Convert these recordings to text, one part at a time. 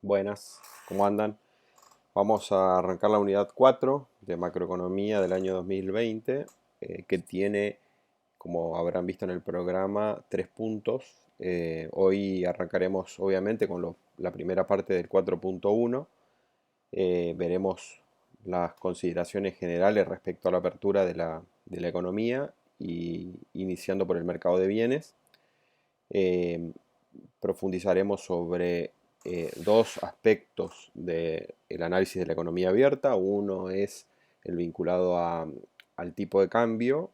Buenas, ¿cómo andan? Vamos a arrancar la unidad 4 de macroeconomía del año 2020, que tiene, como habrán visto en el programa, 3 puntos. Hoy arrancaremos obviamente con la primera parte del 4.1. Veremos las consideraciones generales respecto a la apertura de la economía y iniciando por el mercado de bienes. Eh, Profundizaremos sobre dos aspectos del análisis de la economía abierta. Uno es el vinculado al tipo de cambio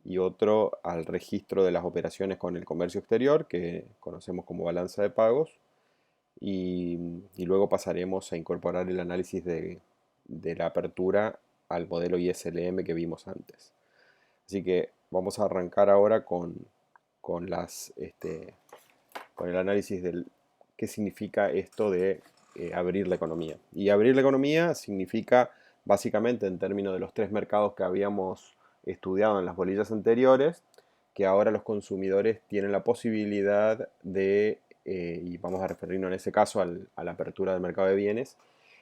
y otro al registro de las operaciones con el comercio exterior, que conocemos como balanza de pagos. Y luego pasaremos a incorporar el análisis de la apertura al modelo ISLM que vimos antes. Así que vamos a arrancar ahora con con el análisis del qué significa esto de abrir la economía. Y abrir la economía significa, básicamente, en términos de los tres mercados que habíamos estudiado en las bolillas anteriores, que ahora los consumidores tienen la posibilidad de, y vamos a referirnos en ese caso a la apertura del mercado de bienes,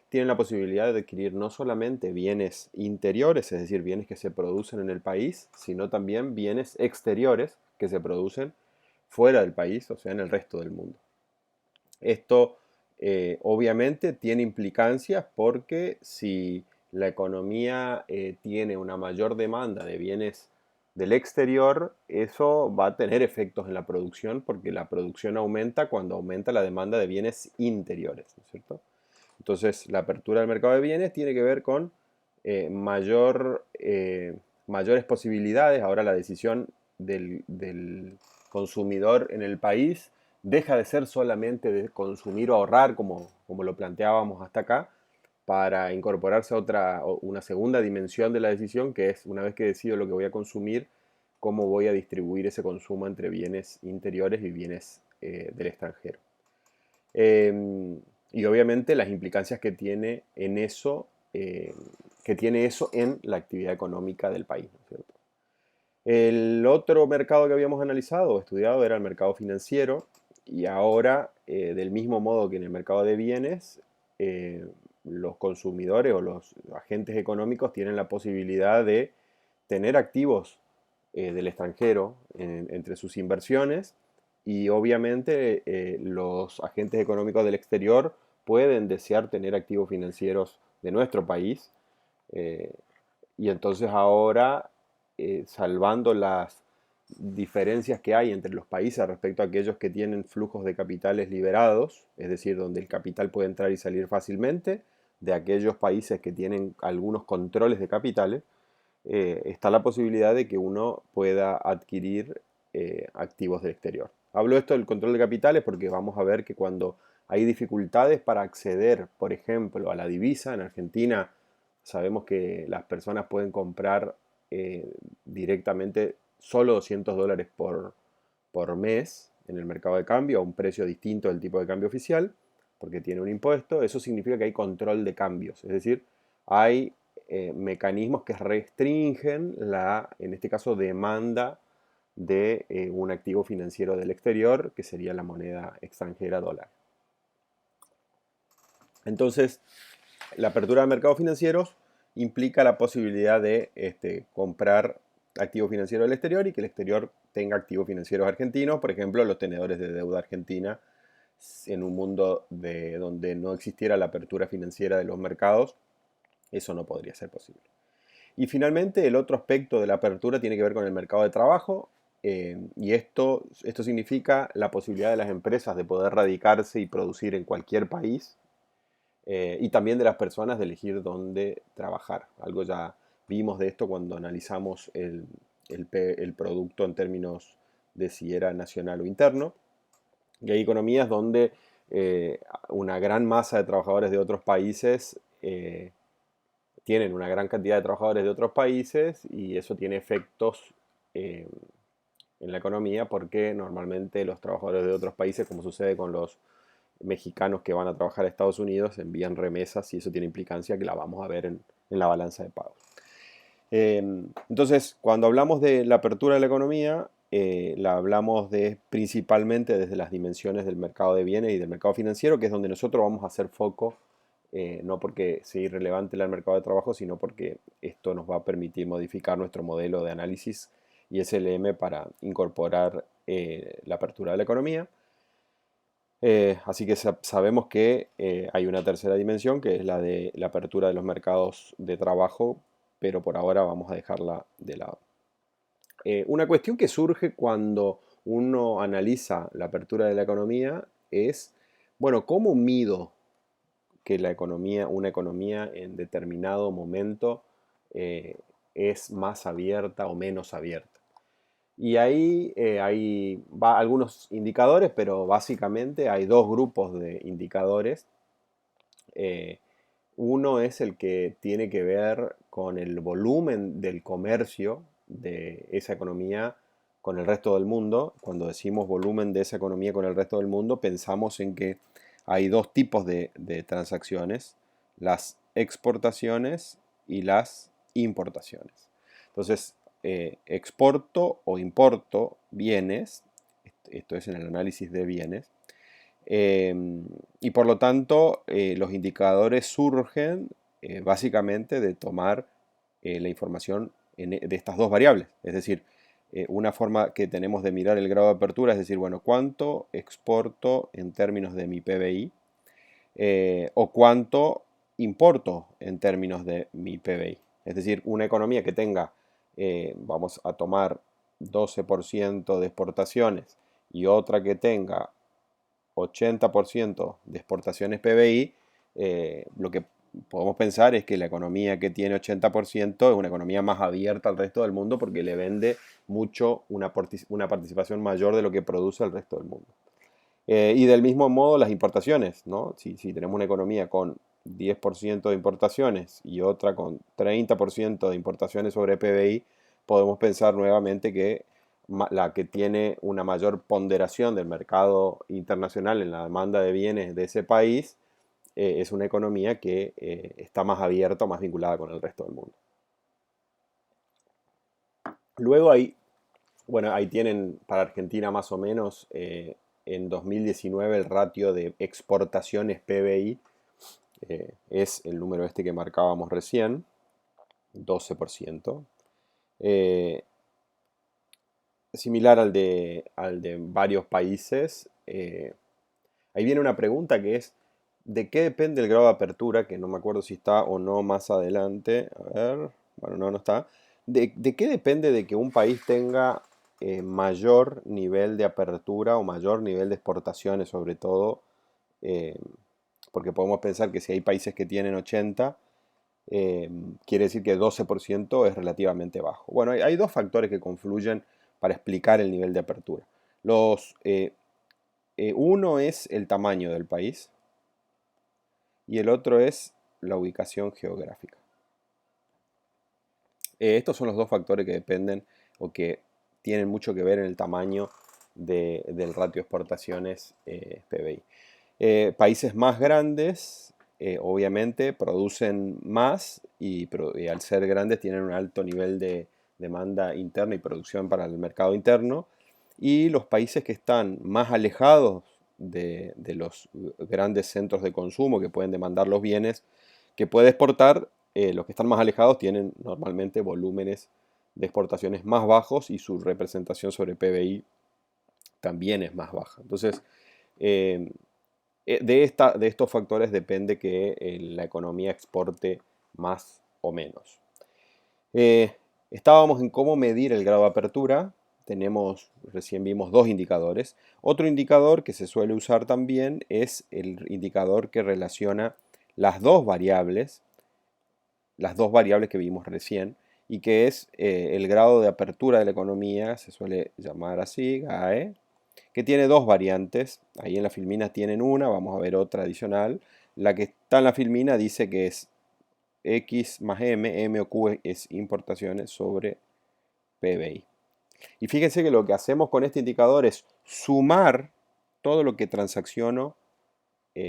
tienen la posibilidad de adquirir no solamente bienes interiores, es decir, bienes que se producen en el país, sino también bienes exteriores que se producen fuera del país, o sea, en el resto del mundo. Esto obviamente tiene implicancias porque si la economía tiene una mayor demanda de bienes del exterior, eso va a tener efectos en la producción porque la producción aumenta cuando aumenta la demanda de bienes interiores, ¿no es cierto? Entonces, la apertura del mercado de bienes tiene que ver con mayores posibilidades. Ahora la decisión del consumidor en el país deja de ser solamente de consumir o ahorrar, como lo planteábamos hasta acá, para incorporarse a una segunda dimensión de la decisión, que es una vez que decido lo que voy a consumir, cómo voy a distribuir ese consumo entre bienes interiores y bienes del extranjero. Y obviamente las implicancias que tiene en eso, que tiene eso en la actividad económica del país, ¿no es cierto? El otro mercado que habíamos analizado o estudiado era el mercado financiero y ahora, del mismo modo que en el mercado de bienes, los consumidores o los agentes económicos tienen la posibilidad de tener activos del extranjero entre sus inversiones y obviamente los agentes económicos del exterior pueden desear tener activos financieros de nuestro país. eh, y entonces ahora, salvando las diferencias que hay entre los países respecto a aquellos que tienen flujos de capitales liberados, es decir, donde el capital puede entrar y salir fácilmente, de aquellos países que tienen algunos controles de capitales, está la posibilidad de que uno pueda adquirir activos del exterior. Hablo esto del control de capitales porque vamos a ver que cuando hay dificultades para acceder, por ejemplo, a la divisa, en Argentina sabemos que las personas pueden comprar directamente solo $200 por mes en el mercado de cambio a un precio distinto del tipo de cambio oficial, porque tiene un impuesto. Eso significa que hay control de cambios, es decir, hay mecanismos que restringen en este caso, demanda de un activo financiero del exterior, que sería la moneda extranjera dólar. Entonces, la apertura de mercados financieros implica la posibilidad de comprar activos financieros del exterior y que el exterior tenga activos financieros argentinos, por ejemplo, los tenedores de deuda argentina, en un mundo donde no existiera la apertura financiera de los mercados, eso no podría ser posible. Y finalmente, el otro aspecto de la apertura tiene que ver con el mercado de trabajo, y esto significa la posibilidad de las empresas de poder radicarse y producir en cualquier país, y también de las personas de elegir dónde trabajar. Algo ya vimos de esto cuando analizamos el producto en términos de si era nacional o interno. Y hay economías donde una gran masa de trabajadores de otros países tienen una gran cantidad de trabajadores de otros países y eso tiene efectos en la economía porque normalmente los trabajadores de otros países, como sucede con los mexicanos que van a trabajar a Estados Unidos, envían remesas y eso tiene implicancia que la vamos a ver en la balanza de pagos. Entonces, cuando hablamos de la apertura de la economía, la hablamos principalmente desde las dimensiones del mercado de bienes y del mercado financiero, que es donde nosotros vamos a hacer foco, no porque sea irrelevante el mercado de trabajo, sino porque esto nos va a permitir modificar nuestro modelo de análisis y SLM para incorporar la apertura de la economía. Así que sabemos que hay una tercera dimensión, que es la de la apertura de los mercados de trabajo, pero por ahora vamos a dejarla de lado. Una cuestión que surge cuando uno analiza la apertura de la economía es, bueno, ¿cómo mido que una economía en determinado momento es más abierta o menos abierta? Y ahí hay algunos indicadores, pero básicamente hay dos grupos de indicadores. Eh, Uno es el que tiene que ver con el volumen del comercio de esa economía con el resto del mundo. Cuando decimos volumen de esa economía con el resto del mundo, pensamos en que hay dos tipos de transacciones, las exportaciones y las importaciones. Entonces, exporto o importo bienes, esto es en el análisis de bienes, y por lo tanto, los indicadores surgen básicamente de tomar la información de estas dos variables. Es decir, una forma que tenemos de mirar el grado de apertura es decir, bueno, ¿cuánto exporto en términos de mi PBI? O cuánto importo en términos de mi PBI. Es decir, una economía que tenga, vamos a tomar 12% de exportaciones y otra que tenga 80% de exportaciones PBI, lo que podemos pensar es que la economía que tiene 80% es una economía más abierta al resto del mundo porque le vende mucho una participación mayor de lo que produce el resto del mundo. Y del mismo modo las importaciones, ¿no? Si tenemos una economía con 10% de importaciones y otra con 30% de importaciones sobre PBI, podemos pensar nuevamente que la que tiene una mayor ponderación del mercado internacional en la demanda de bienes de ese país es una economía que está más abierta o más vinculada con el resto del mundo. Luego bueno, ahí tienen para Argentina más o menos en 2019 el ratio de exportaciones PBI es el número este que marcábamos recién, 12%. Similar al de varios países. Ahí viene una pregunta que es, ¿de qué depende el grado de apertura? Que no me acuerdo si está o no más adelante. A ver, bueno, no está. ¿De qué depende de que un país tenga mayor nivel de apertura o mayor nivel de exportaciones, sobre todo? Eh, Porque podemos pensar que si hay países que tienen 80, eh, quiere decir que 12% es relativamente bajo. Bueno, hay dos factores que confluyen para explicar el nivel de apertura. Uno es el tamaño del país y el otro es la ubicación geográfica. Estos son los dos factores que dependen o que tienen mucho que ver en el tamaño del ratio exportaciones PBI. Países más grandes, obviamente, producen más y al ser grandes tienen un alto nivel de demanda interna y producción para el mercado interno. Y los países que están más alejados de los grandes centros de consumo que pueden demandar los bienes que puede exportar, los que están más alejados tienen normalmente volúmenes de exportaciones más bajos y su representación sobre PBI también es más baja. Entonces, eh, de estos factores depende que la economía exporte más o menos. Estábamos en cómo medir el grado de apertura. Recién vimos dos indicadores. Otro indicador que se suele usar también es el indicador que relaciona las dos variables que vimos recién, y que es el grado de apertura de la economía, se suele llamar así, GAE, que tiene dos variantes. Ahí en la filmina tienen una, vamos a ver otra adicional. La que está en la filmina dice que es X más M o Q es importaciones sobre PBI. Y fíjense que lo que hacemos con este indicador es sumar todo lo que transacciono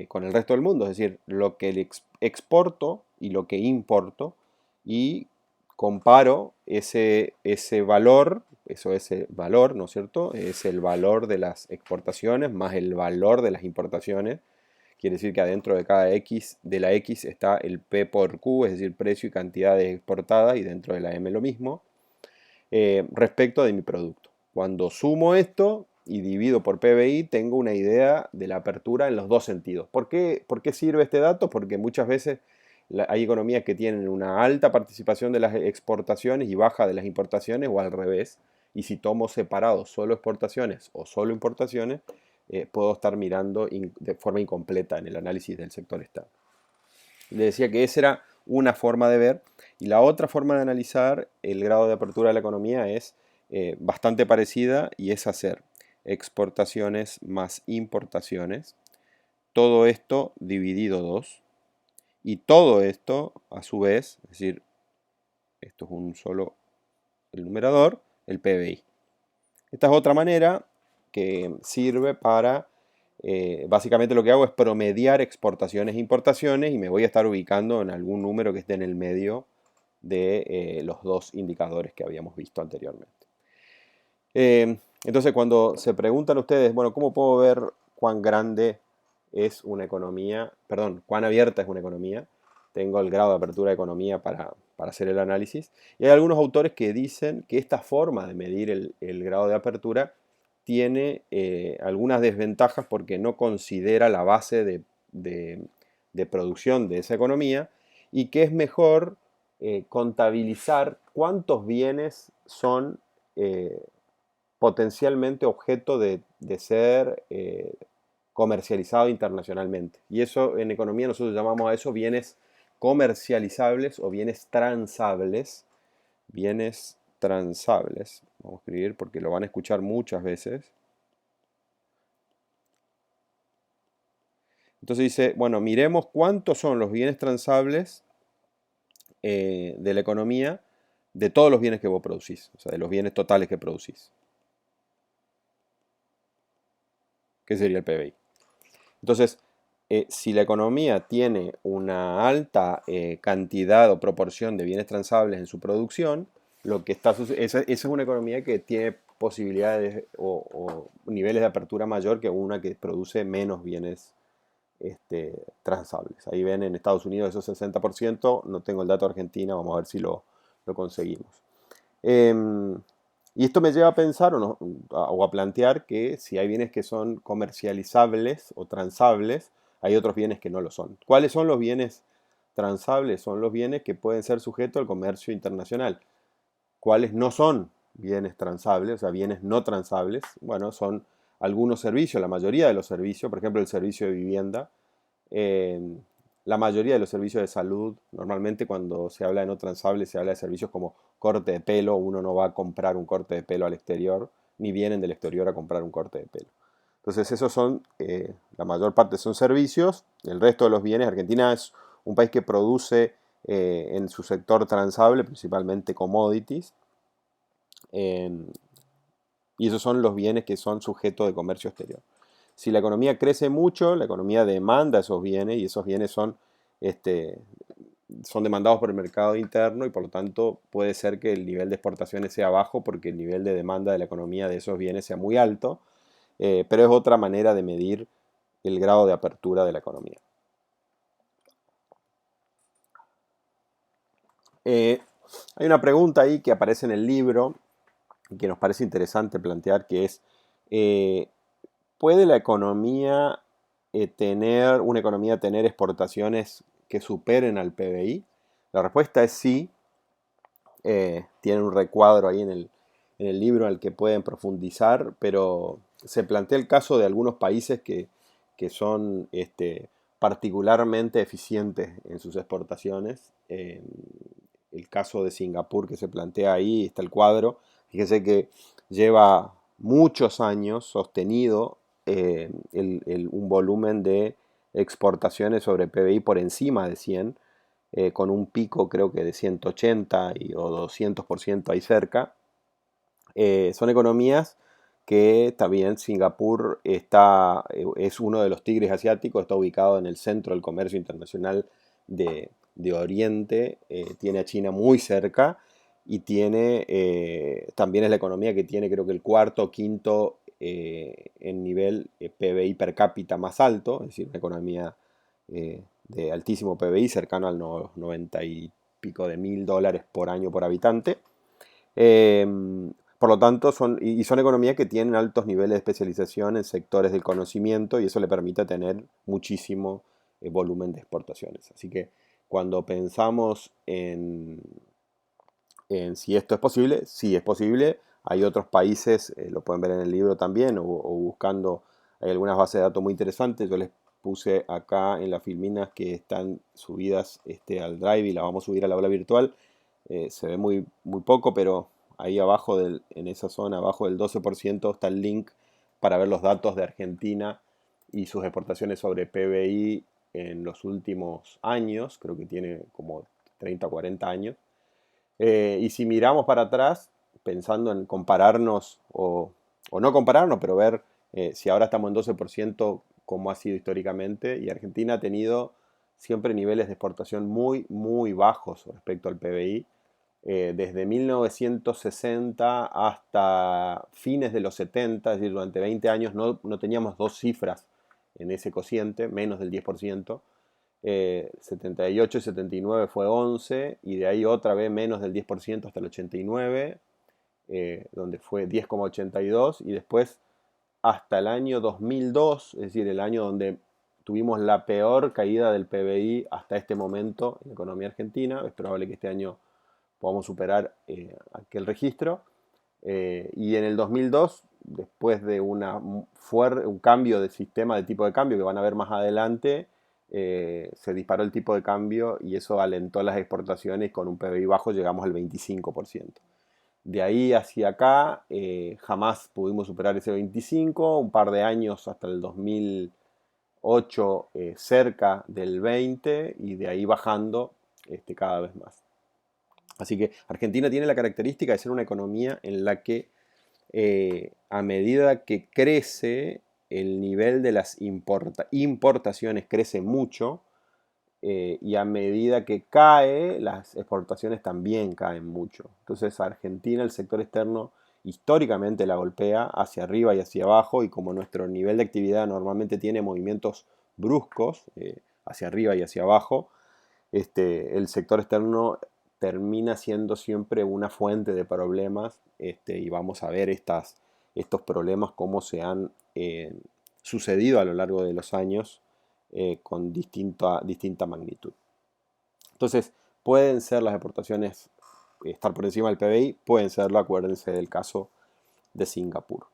con el resto del mundo, es decir, lo que exporto y lo que importo, y comparo ese valor, eso es el valor, ¿no es cierto? Es el valor de las exportaciones más el valor de las importaciones. Quiere decir que adentro de cada X, de la X está el P por Q, es decir, precio y cantidades exportadas, y dentro de la M lo mismo, respecto de mi producto. Cuando sumo esto y divido por PBI, tengo una idea de la apertura en los dos sentidos. ¿Por qué sirve este dato? Porque muchas veces hay economías que tienen una alta participación de las exportaciones y baja de las importaciones, o al revés. Y si tomo separado solo exportaciones o solo importaciones, puedo estar mirando de forma incompleta en el análisis del sector externo. Le decía que esa era una forma de ver, y la otra forma de analizar el grado de apertura de la economía es bastante parecida, y es hacer exportaciones más importaciones, todo esto dividido 2, y todo esto a su vez, es decir, esto es un solo, el numerador, el PBI. Esta es otra manera que sirve para, básicamente lo que hago es promediar exportaciones e importaciones, y me voy a estar ubicando en algún número que esté en el medio de los dos indicadores que habíamos visto anteriormente. Entonces, cuando se preguntan ustedes, bueno, ¿cómo puedo ver cuán grande es una economía? Perdón, cuán abierta es una economía. Tengo el grado de apertura de economía para hacer el análisis. Y hay algunos autores que dicen que esta forma de medir el grado de apertura tiene algunas desventajas, porque no considera la base de producción de esa economía, y que es mejor contabilizar cuántos bienes son potencialmente objeto de ser comercializado internacionalmente. Y eso en economía nosotros llamamos a eso bienes comercializables o bienes transables. Bienes transables. Vamos a escribir porque lo van a escuchar muchas veces. Entonces dice, bueno, miremos cuántos son los bienes transables de la economía, de todos los bienes que vos producís, o sea, de los bienes totales que producís. ¿Qué sería el PBI? Entonces, si la economía tiene una alta cantidad o proporción de bienes transables en su producción, lo que está esa es una economía que tiene posibilidades o niveles de apertura mayor que una que produce menos bienes transables. Ahí ven en Estados Unidos esos 60%, no tengo el dato de Argentina, vamos a ver si lo conseguimos. Y esto me lleva a pensar o a plantear que si hay bienes que son comercializables o transables, hay otros bienes que no lo son. ¿Cuáles son los bienes transables? Son los bienes que pueden ser sujetos al comercio internacional. ¿Cuáles no son bienes transables, o sea, bienes no transables? Bueno, son algunos servicios, la mayoría de los servicios, por ejemplo, el servicio de vivienda, eh, la mayoría de los servicios de salud. Normalmente cuando se habla de no transables se habla de servicios como corte de pelo. Uno no va a comprar un corte de pelo al exterior, ni vienen del exterior a comprar un corte de pelo. Entonces esos son, la mayor parte son servicios. El resto de los bienes, Argentina es un país que produce en su sector transable principalmente commodities, eh, y esos son los bienes que son sujetos de comercio exterior. Si la economía crece mucho, la economía demanda esos bienes, y esos bienes son demandados por el mercado interno, y por lo tanto puede ser que el nivel de exportaciones sea bajo porque el nivel de demanda de la economía de esos bienes sea muy alto, pero es otra manera de medir el grado de apertura de la economía. Hay una pregunta ahí que aparece en el libro y que nos parece interesante plantear, que es, eh, ¿puede la economía una economía tener exportaciones que superen al PBI? La respuesta es sí. Tienen un recuadro ahí en el libro en el que pueden profundizar, pero se plantea el caso de algunos países que son particularmente eficientes en sus exportaciones. El caso de Singapur que se plantea ahí, está el cuadro. Fíjense que lleva muchos años sostenido un volumen de exportaciones sobre PBI por encima de 100, con un pico creo que de 180 o 200% ahí cerca. Son economías que también Singapur es uno de los tigres asiáticos, está ubicado en el centro del comercio internacional de Oriente, tiene a China muy cerca, y tiene, también es la economía que tiene creo que el cuarto o quinto en nivel PBI per cápita más alto, es decir, una economía de altísimo PBI, cercano al 90 y pico de mil dólares por año por habitante. Por lo tanto, son economías que tienen altos niveles de especialización en sectores del conocimiento y eso le permite tener muchísimo volumen de exportaciones. Así que cuando pensamos en si esto es posible, sí es posible. Hay otros países, lo pueden ver en el libro también, o buscando, hay algunas bases de datos muy interesantes. Yo les puse acá en las filminas que están subidas al Drive y las vamos a subir al aula virtual. Se ve muy, muy poco, pero ahí abajo, en esa zona, abajo del 12% está el link para ver los datos de Argentina y sus exportaciones sobre PBI en los últimos años. Creo que tiene como 30 o 40 años. Y si miramos para atrás, pensando en compararnos o no compararnos, pero ver si ahora estamos en 12%, cómo ha sido históricamente, y Argentina ha tenido siempre niveles de exportación muy, muy bajos respecto al PBI. Desde 1960 hasta fines de los 70, es decir, durante 20 años no teníamos dos cifras en ese cociente, menos del 10%. 78 y 79 fue 11 y de ahí otra vez menos del 10% hasta el 89, donde fue 10,82 y después hasta el año 2002, es decir, el año donde tuvimos la peor caída del PBI hasta este momento en la economía argentina. Es probable que este año podamos superar aquel registro. Y en el 2002, después de un cambio de sistema de tipo de cambio que van a ver más adelante, se disparó el tipo de cambio y eso alentó las exportaciones. Con un PBI bajo llegamos al 25%. De ahí hacia acá jamás pudimos superar ese 25, un par de años hasta el 2008 cerca del 20 y de ahí bajando cada vez más. Así que Argentina tiene la característica de ser una economía en la que a medida que crece el nivel de las importaciones crece mucho y a medida que cae las exportaciones también caen mucho. Entonces a Argentina el sector externo históricamente la golpea hacia arriba y hacia abajo y como nuestro nivel de actividad normalmente tiene movimientos bruscos hacia arriba y hacia abajo, el sector externo termina siendo siempre una fuente de problemas y vamos a ver estos problemas cómo se han sucedido a lo largo de los años con distinta magnitud. Entonces, pueden ser las exportaciones estar por encima del PBI, pueden serlo, acuérdense del caso de Singapur.